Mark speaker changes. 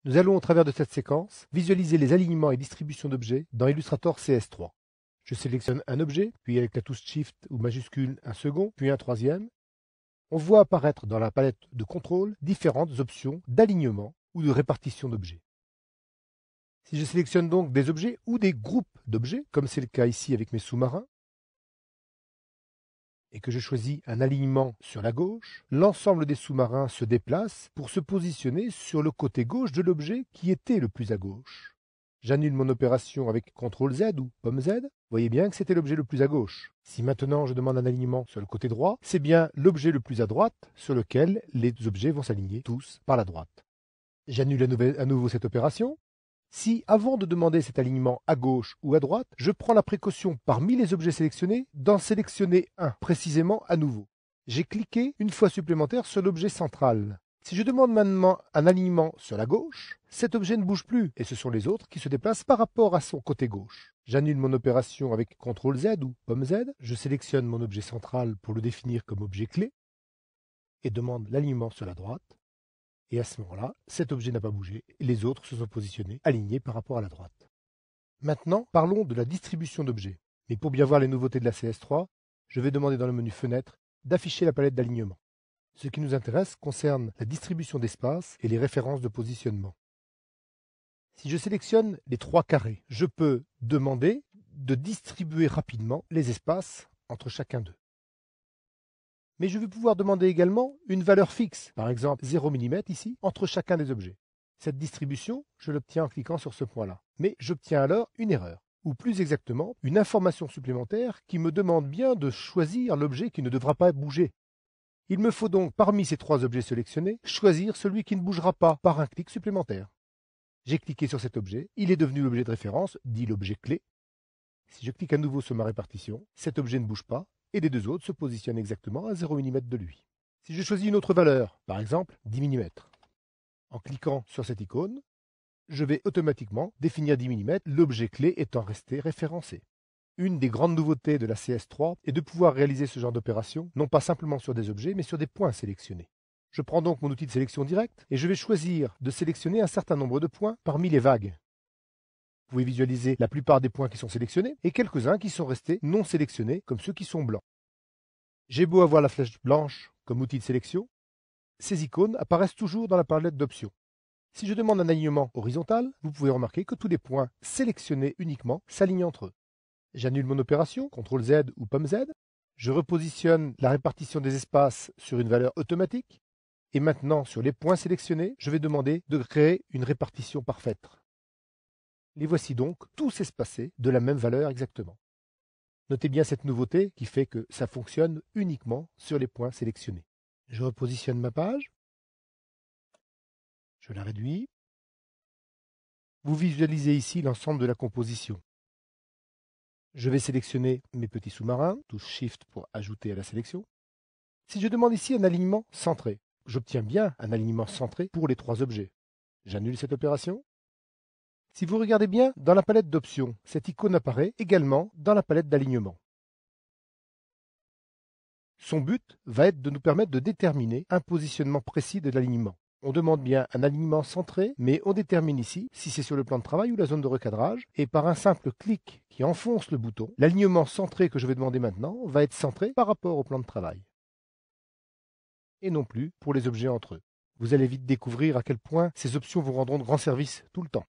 Speaker 1: Nous allons, au travers de cette séquence, visualiser les alignements et distributions d'objets dans Illustrator CS3. Je sélectionne un objet, puis avec la touche Shift ou majuscule un second, puis un troisième. On voit apparaître dans la palette de contrôle différentes options d'alignement ou de répartition d'objets. Si je sélectionne donc des objets ou des groupes d'objets, comme c'est le cas ici avec mes sous-marins, et que je choisis un alignement sur la gauche, l'ensemble des sous-marins se déplace pour se positionner sur le côté gauche de l'objet qui était le plus à gauche. J'annule mon opération avec CTRL Z ou pomme Z. Vous voyez bien que c'était l'objet le plus à gauche. Si maintenant je demande un alignement sur le côté droit, c'est bien l'objet le plus à droite sur lequel les objets vont s'aligner tous par la droite. J'annule à nouveau cette opération. Si, avant de demander cet alignement à gauche ou à droite, je prends la précaution parmi les objets sélectionnés d'en sélectionner un précisément à nouveau. J'ai cliqué une fois supplémentaire sur l'objet central. Si je demande maintenant un alignement sur la gauche, cet objet ne bouge plus et ce sont les autres qui se déplacent par rapport à son côté gauche. J'annule mon opération avec CTRL Z ou pomme Z. Je sélectionne mon objet central pour le définir comme objet clé et demande l'alignement sur la droite. Et à ce moment-là, cet objet n'a pas bougé et les autres se sont positionnés, alignés par rapport à la droite. Maintenant, parlons de la distribution d'objets. Mais pour bien voir les nouveautés de la CS3, je vais demander dans le menu Fenêtre d'afficher la palette d'alignement. Ce qui nous intéresse concerne la distribution d'espace et les références de positionnement. Si je sélectionne les trois carrés, je peux demander de distribuer rapidement les espaces entre chacun d'eux. Mais je vais pouvoir demander également une valeur fixe, par exemple 0 mm ici, entre chacun des objets. Cette distribution, je l'obtiens en cliquant sur ce point-là. Mais j'obtiens alors une erreur, ou plus exactement, une information supplémentaire qui me demande bien de choisir l'objet qui ne devra pas bouger. Il me faut donc, parmi ces trois objets sélectionnés, choisir celui qui ne bougera pas par un clic supplémentaire. J'ai cliqué sur cet objet, il est devenu l'objet de référence, dit l'objet clé. Si je clique à nouveau sur ma répartition, cet objet ne bouge pas, et les deux autres se positionnent exactement à 0 mm de lui. Si je choisis une autre valeur, par exemple 10 mm, en cliquant sur cette icône, je vais automatiquement définir 10 mm, l'objet clé étant resté référencé. Une des grandes nouveautés de la CS3 est de pouvoir réaliser ce genre d'opération, non pas simplement sur des objets, mais sur des points sélectionnés. Je prends donc mon outil de sélection directe et je vais choisir de sélectionner un certain nombre de points parmi les vagues. Vous pouvez visualiser la plupart des points qui sont sélectionnés et quelques-uns qui sont restés non sélectionnés, comme ceux qui sont blancs. J'ai beau avoir la flèche blanche comme outil de sélection, ces icônes apparaissent toujours dans la palette d'options. Si je demande un alignement horizontal, vous pouvez remarquer que tous les points sélectionnés uniquement s'alignent entre eux. J'annule mon opération, CTRL Z ou pomme Z. Je repositionne la répartition des espaces sur une valeur automatique. Et maintenant, sur les points sélectionnés, je vais demander de créer une répartition parfaite. Les voici donc tous espacés de la même valeur exactement. Notez bien cette nouveauté qui fait que ça fonctionne uniquement sur les points sélectionnés. Je repositionne ma page. Je la réduis. Vous visualisez ici l'ensemble de la composition. Je vais sélectionner mes petits sous-marins, touche Shift pour ajouter à la sélection. Si je demande ici un alignement centré, j'obtiens bien un alignement centré pour les trois objets. J'annule cette opération. Si vous regardez bien, dans la palette d'options, cette icône apparaît également dans la palette d'alignement. Son but va être de nous permettre de déterminer un positionnement précis de l'alignement. On demande bien un alignement centré, mais on détermine ici si c'est sur le plan de travail ou la zone de recadrage, et par un simple clic qui enfonce le bouton, l'alignement centré que je vais demander maintenant va être centré par rapport au plan de travail, et non plus pour les objets entre eux. Vous allez vite découvrir à quel point ces options vous rendront de grands services tout le temps.